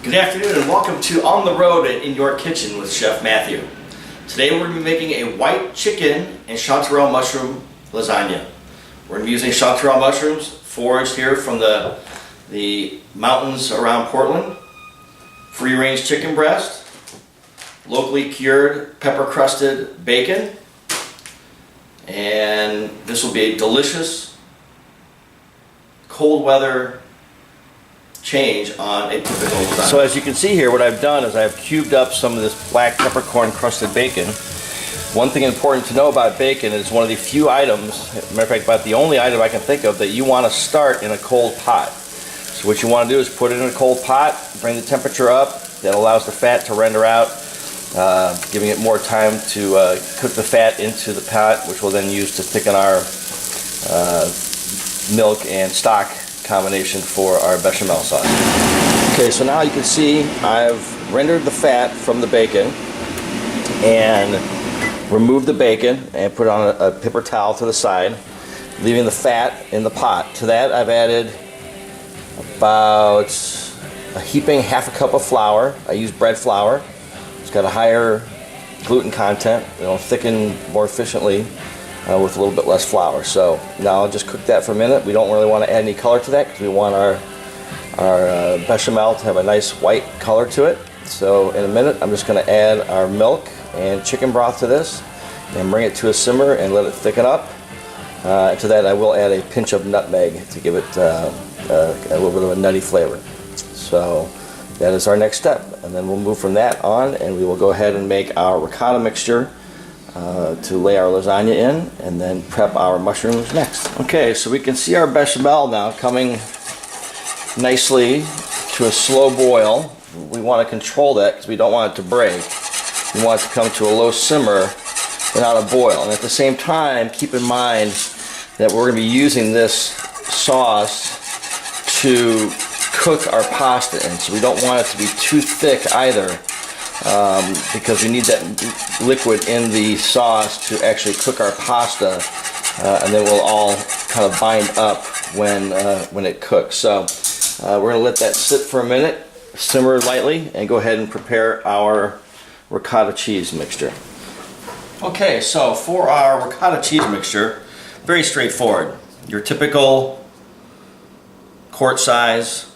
Good afternoon and welcome to On the Road in your kitchen with Chef Matthew. Today we're going to be making a white chicken and chanterelle mushroom lasagna. We're going to be using chanterelle mushrooms foraged here from the mountains around Portland, free-range chicken breast, locally cured pepper-crusted bacon, and this will be a delicious cold weather change on a typical lasagna. So as you can see here, what I've done is I've cubed up some of this black peppercorn crusted bacon. One thing important to know about bacon is one of the few items, as a matter of fact about the only item I can think of, that you want to start in a cold pot. So what you want to do is put it in a cold pot, bring the temperature up. That allows the fat to render out, giving it more time to cook the fat into the pot, which we'll then use to thicken our milk and stock combination for our bechamel sauce. Okay, so now you can see I've rendered the fat from the bacon and removed the bacon and put it on a paper towel to the side, leaving the fat in the pot. To that I've added about a heaping half a cup of flour. I use bread flour. It's got a higher gluten content. It'll thicken more efficiently with a little bit less flour. So now I'll just cook that for a minute. We don't really want to add any color to that because we want our bechamel to have a nice white color to it. So in a minute I'm just going to add our milk and chicken broth to this and bring it to a simmer and let it thicken up. To that I will add a pinch of nutmeg to give it a little bit of a nutty flavor. So that is our next step, and then we'll move from that on and we will go ahead and make our ricotta mixture to lay our lasagna in, and then prep our mushrooms next. Okay, so we can see our bechamel now coming nicely to a slow boil. We want to control that because we don't want it to break. We want it to come to a low simmer without a boil. And at the same time, keep in mind that we're going to be using this sauce to cook our pasta in. So we don't want it to be too thick either, because we need that liquid in the sauce to actually cook our pasta, and then we'll all kind of bind up when it cooks. So we're going to let that sit for a minute, simmer lightly, and go ahead and prepare our ricotta cheese mixture. Okay, so for our ricotta cheese mixture, very straightforward. Your typical quart size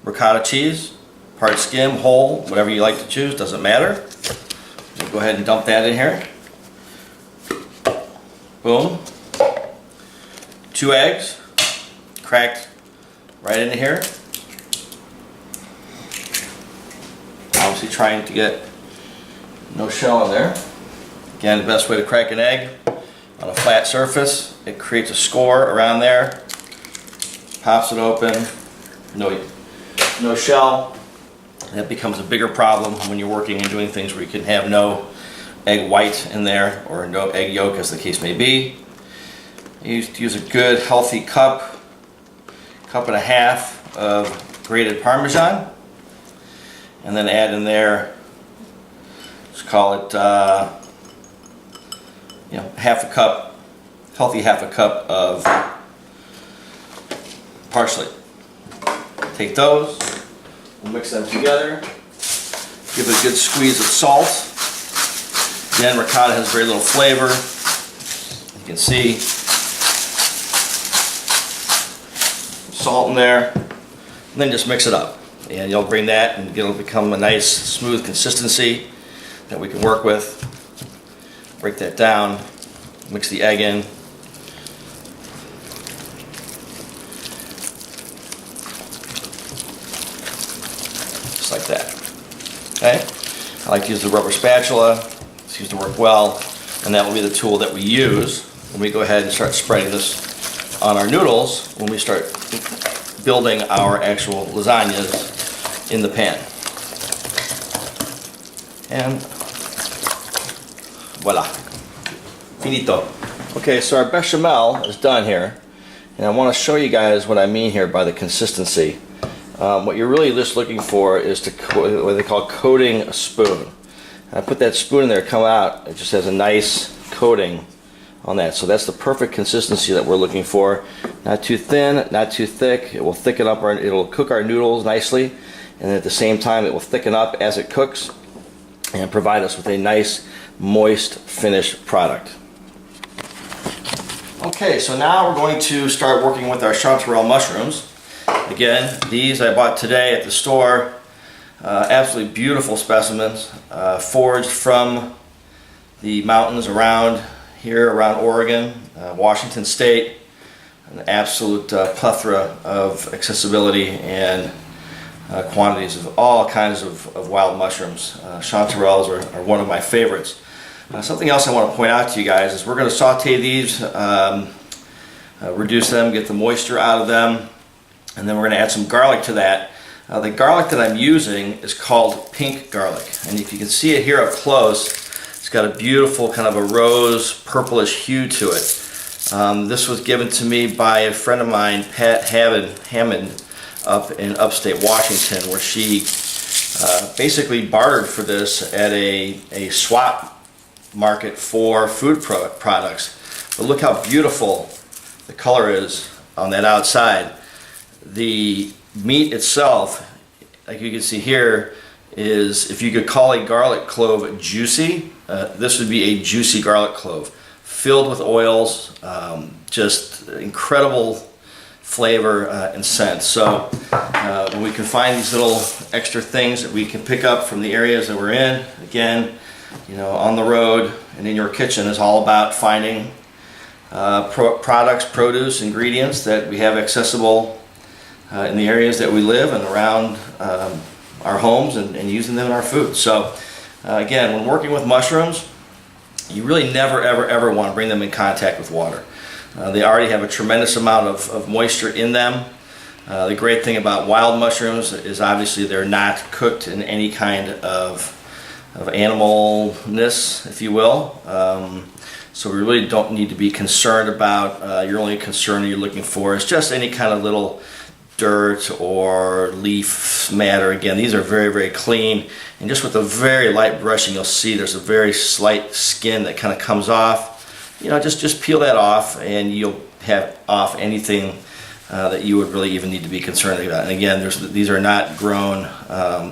ricotta cheese, part skim, whole, whatever you like to choose, doesn't matter. So go ahead and dump that in here. Boom. 2 eggs, cracked right into here. Obviously trying to get no shell in there. Again, the best way to crack an egg on a flat surface, it creates a score around there, pops it open, no shell. That becomes a bigger problem when you're working and doing things where you can have no egg white in there or no egg yolk, as the case may be. You use a good healthy cup and a half of grated Parmesan, and then add in there, let's call it half a cup, healthy half a cup of parsley. Take those, we'll mix them together, give it a good squeeze of salt. Again, ricotta has very little flavor, you can see. Salt in there, and then just mix it up. And you'll bring that and it'll become a nice smooth consistency that we can work with. Break that down, mix the egg in. Like that. Okay? I like to use the rubber spatula. It seems to work well, and that will be the tool that we use when we go ahead and start spreading this on our noodles when we start building our actual lasagnas in the pan. And voila. Finito. Okay, so our bechamel is done here, and I want to show you guys what I mean here by the consistency. What you're really just looking for is to what they call coating a spoon. And I put that spoon in there, come out, it just has a nice coating on that. So that's the perfect consistency that we're looking for. Not too thin, not too thick. It will thicken up it'll cook our noodles nicely, and at the same time it will thicken up as it cooks and provide us with a nice moist finished product. Okay, so now we're going to start working with our chanterelle mushrooms. Again, these I bought today at the store. Absolutely beautiful specimens, foraged from the mountains around here, around Oregon, Washington State. An absolute plethora of accessibility and quantities of all kinds of wild mushrooms. Chanterelles are one of my favorites. Something else I want to point out to you guys is we're going to saute these, reduce them, get the moisture out of them, and then we're going to add some garlic to that. The garlic that I'm using is called pink garlic, and if you can see it here up close, it's got a beautiful kind of a rose purplish hue to it. This was given to me by a friend of mine, Pat Hammond, up in upstate Washington, where she basically bartered for this at a swap market for food products. But look how beautiful the color is on that outside. The meat itself, like you can see here, is, if you could call a garlic clove juicy, this would be a juicy garlic clove, filled with oils, just incredible flavor and scent. So when we can find these little extra things that we can pick up from the areas that we're in, again, you know, on the road and in your kitchen is all about finding products, produce, ingredients that we have accessible in the areas that we live and around our homes, and using them in our food. So again, when working with mushrooms, you really never ever want to bring them in contact with water. They already have a tremendous amount of moisture in them. The great thing about wild mushrooms is obviously they're not cooked in any kind of animalness, if you will. So we really don't need to be concerned about, your only concern you're looking for is just any kind of little dirt or leaf matter. Again, these are very clean, and just with a very light brushing you'll see there's a very slight skin that kind of comes off. You know, just peel that off and you'll have off anything that you would really even need to be concerned about. And again, these are not grown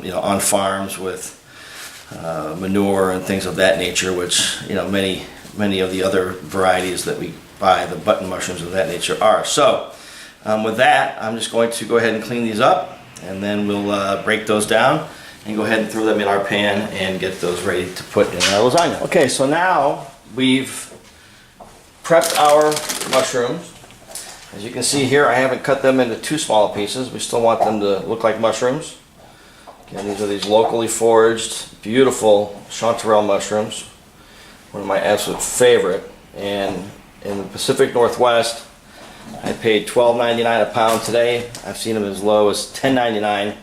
you know, on farms with manure and things of that nature, which, you know, many of the other varieties that we buy, the button mushrooms of that nature, are. So with that, I'm just going to go ahead and clean these up, and then we'll break those down and go ahead and throw them in our pan and get those ready to put in our lasagna. Okay, so now we've prepped our mushrooms. As you can see here, I haven't cut them into too small pieces. We still want them to look like mushrooms. Again, these are these locally foraged, beautiful chanterelle mushrooms. One of my absolute favorite. And in the Pacific Northwest, I paid $12.99 a pound today. I've seen them as low as $10.99,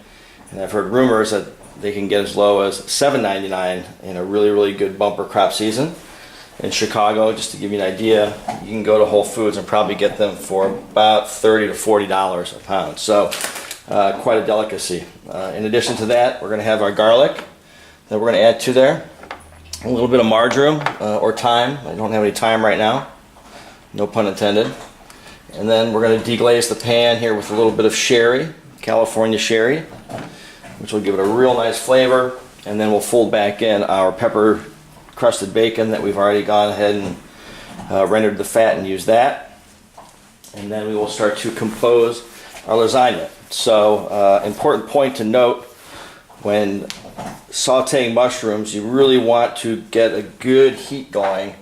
and I've heard rumors that they can get as low as $7.99 in a really good bumper crop season. In Chicago, just to give you an idea, you can go to Whole Foods and probably get them for about $30 to $40 a pound. So quite a delicacy. In addition to that, we're going to have our garlic that we're going to add to there. A little bit of marjoram or thyme. I don't have any thyme right now. No pun intended. And then we're going to deglaze the pan here with a little bit of sherry, California sherry, which will give it a real nice flavor. And then we'll fold back in our pepper crusted bacon that we've already gone ahead and rendered the fat and used that. And then we will start to compose our lasagna. So important point to note, when sauteing mushrooms, you really want to get a good heat going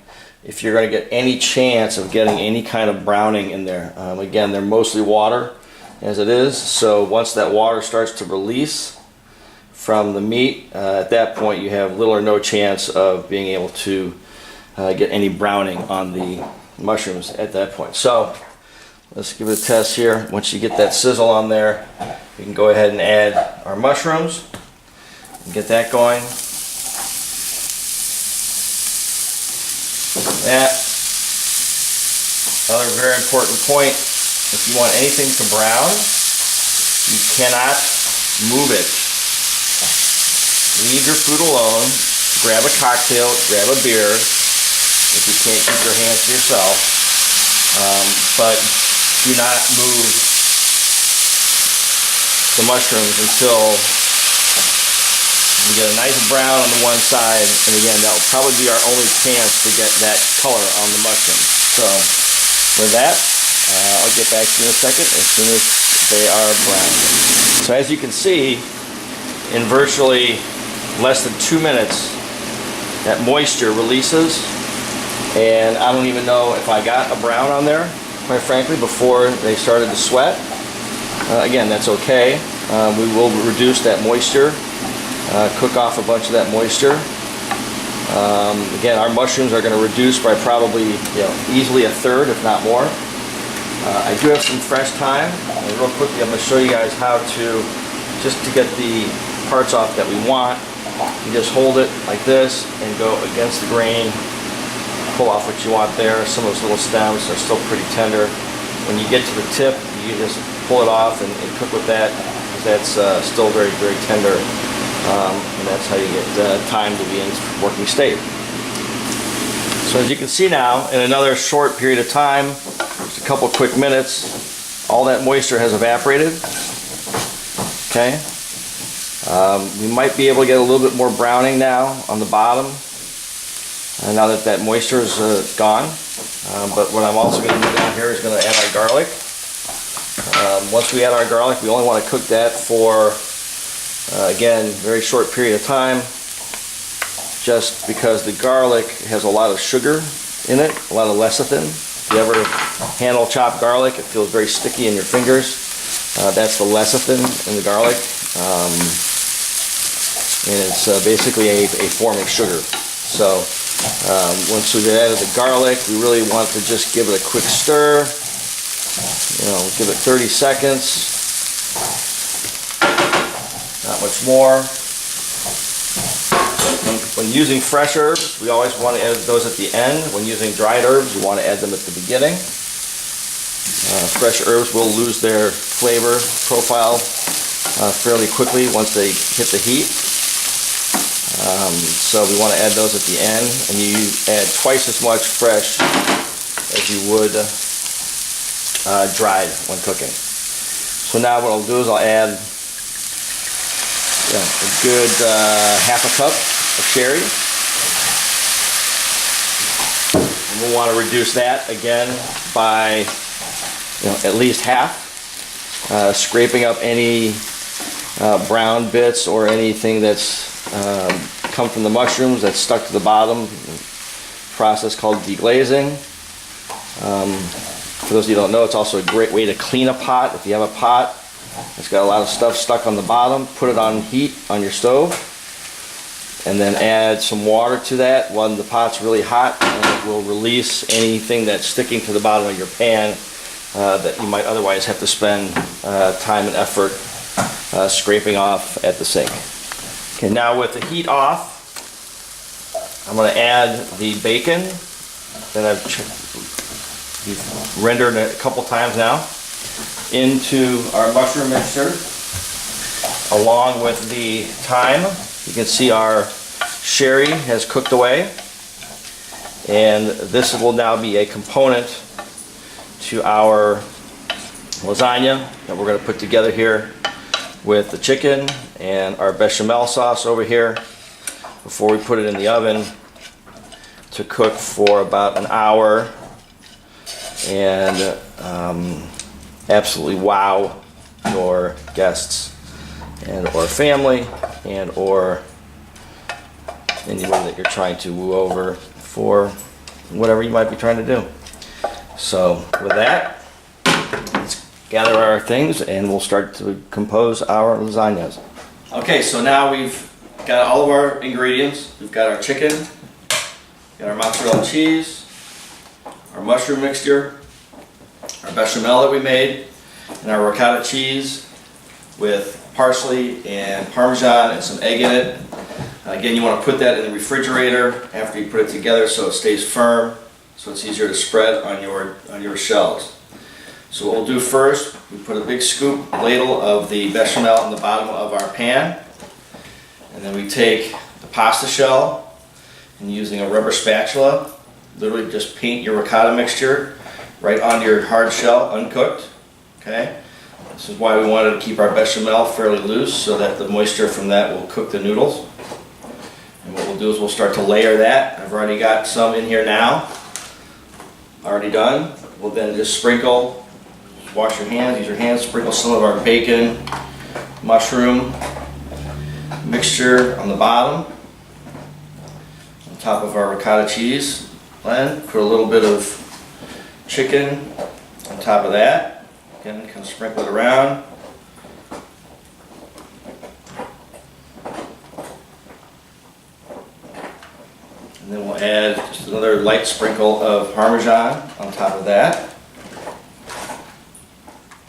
if you're going to get any chance of getting any kind of browning in there. Again, they're mostly water as it is, so once that water starts to release from the meat, at that point you have little or no chance of being able to get any browning on the mushrooms at that point. So let's give it a test here. Once you get that sizzle on there, we can go ahead and add our mushrooms and get that going. That. Another very important point, if you want anything to brown, you cannot move it. Leave your food alone, grab a cocktail, grab a beer, if you can't keep your hands to yourself, but do not move the mushrooms until get a nice brown on the one side, and again, that will probably be our only chance to get that color on the mushroom. So with that, I'll get back to you in a second as soon as they are brown. So as you can see, in virtually less than 2 minutes, that moisture releases, and I don't even know if I got a brown on there, quite frankly, before they started to sweat. Again, that's okay. We will reduce that moisture, cook off a bunch of that moisture. Again, our mushrooms are going to reduce by probably, easily a third, if not more. I do have some fresh thyme, and real quickly I'm going to show you guys how to, just to get the parts off that we want. You just hold it like this and go against the grain, pull off what you want there. Some of those little stems are still pretty tender. When you get to the tip, you just pull it off and cook with that, because that's still very, very tender, and that's how you get thyme to be in working state. So as you can see now, in another short period of time, just a couple quick minutes, all that moisture has evaporated. Okay, we might be able to get a little bit more browning now on the bottom, now that that moisture is gone. But what I'm also going to do down here is going to add our garlic. Once we add our garlic, we only want to cook that for, again, very short period of time, just because the garlic has a lot of sugar in it, a lot of lecithin. If you ever handle chopped garlic, it feels very sticky in your fingers. That's the lecithin in the garlic, and it's basically a forming sugar. So once we've added the garlic, we really want to just give it a quick stir. Give it 30 seconds. Not much more. When using fresh herbs, we always want to add those at the end. When using dried herbs, you want to add them at the beginning. Fresh herbs will lose their flavor profile fairly quickly once they hit the heat. So we want to add those at the end, and you add twice as much fresh as you would dried when cooking. So now what I'll do is I'll add a good half a cup of sherry. And we'll want to reduce that again by at least half, scraping up any brown bits or anything that's come from the mushrooms that's stuck to the bottom. Process called deglazing. For those of you who don't know, it's also a great way to clean a pot. If you have a pot that's got a lot of stuff stuck on the bottom, put it on heat on your stove, and then add some water to that when the pot's really hot, and it will release anything that's sticking to the bottom of your pan that you might otherwise have to spend time and effort scraping off at the sink. Okay, now with the heat off, I'm going to add the bacon that I've rendered a couple times now into our mushroom mixture, along with the thyme. You can see our sherry has cooked away, and this will now be a component to our lasagna that we're going to put together here with the chicken and our bechamel sauce over here before we put it in the oven to cook for about an hour and absolutely wow your guests and or family and or anybody that you're trying to woo over for whatever you might be trying to do. So with that, let's gather our things and we'll start to compose our lasagnas. Okay, so now we've got all of our ingredients. We've got our chicken, got our mozzarella cheese, our mushroom mixture, our bechamel that we made, and our ricotta cheese with parsley and parmesan and some egg in it. Again, you want to put that in the refrigerator after you put it together so it stays firm, so it's easier to spread on your shells. So what we'll do first, we put a big scoop ladle of the bechamel in the bottom of our pan, and then we take the pasta shell and using a rubber spatula, literally just paint your ricotta mixture right onto your hard shell, uncooked. Okay? This is why we wanted to keep our bechamel fairly loose so that the moisture from that will cook the noodles. we'll do is we'll start to layer that. I've already got some in here now, already done. We'll then just sprinkle, wash your hands, use your hands, sprinkle some of our bacon, mushroom mixture on the bottom, on top of our ricotta cheese blend. Put a little bit of chicken on top of that. Again, kind of sprinkle it around. And then we'll add just another light sprinkle of Parmesan on top of that.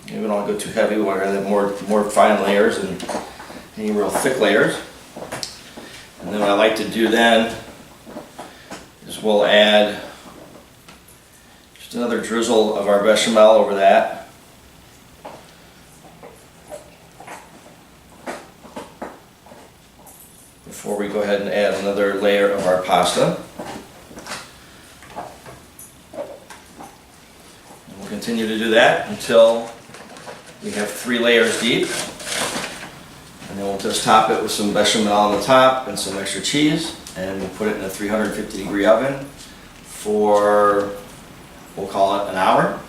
We don't go too heavy, we want to have more fine layers and any real thick layers. And then what I like to do then is we'll add just another drizzle of our bechamel over that. Before we go ahead and add another layer of our pasta. And we'll continue to do that until we have 3 layers deep. And then we'll just top it with some bechamel on the top and some extra cheese. And we'll put it in a 350-degree oven for, we'll call it an hour.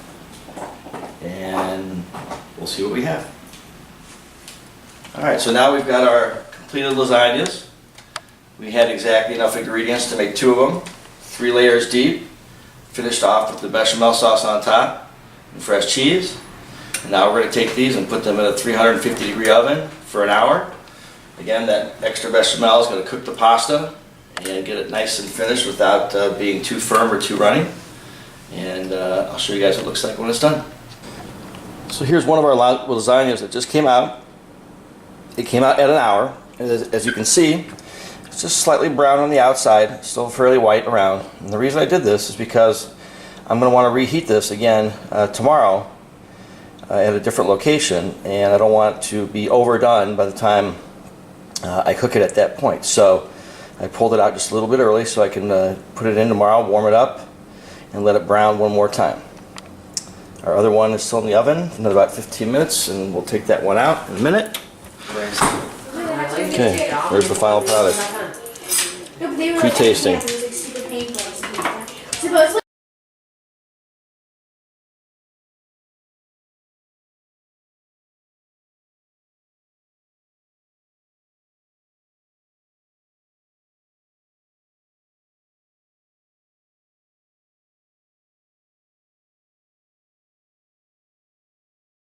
And we'll see what we have. Alright, so now we've got our completed lasagnas. We had exactly enough ingredients to make 2 of them, 3 layers deep, finished off with the bechamel sauce on top and fresh cheese. And now we're going to take these and put them in a 350-degree oven for an hour. Again, that extra bechamel is going to cook the pasta and get it nice and finished without being too firm or too runny. And I'll show you guys what it looks like when it's done. So here's one of our lasagnas that just came out. It came out at an hour. As you can see, it's just slightly brown on the outside, still fairly white around. And the reason I did this is because I'm going to want to reheat this again tomorrow at a different location, and I don't want to be overdone by the time I cook it at that point. So I pulled it out just a little bit early so I can put it in tomorrow, warm it up, and let it brown one more time. Our other one is still in the oven, another about 15 minutes, and we'll take that one out in a minute. Okay, there's the final product. Pre-tasting.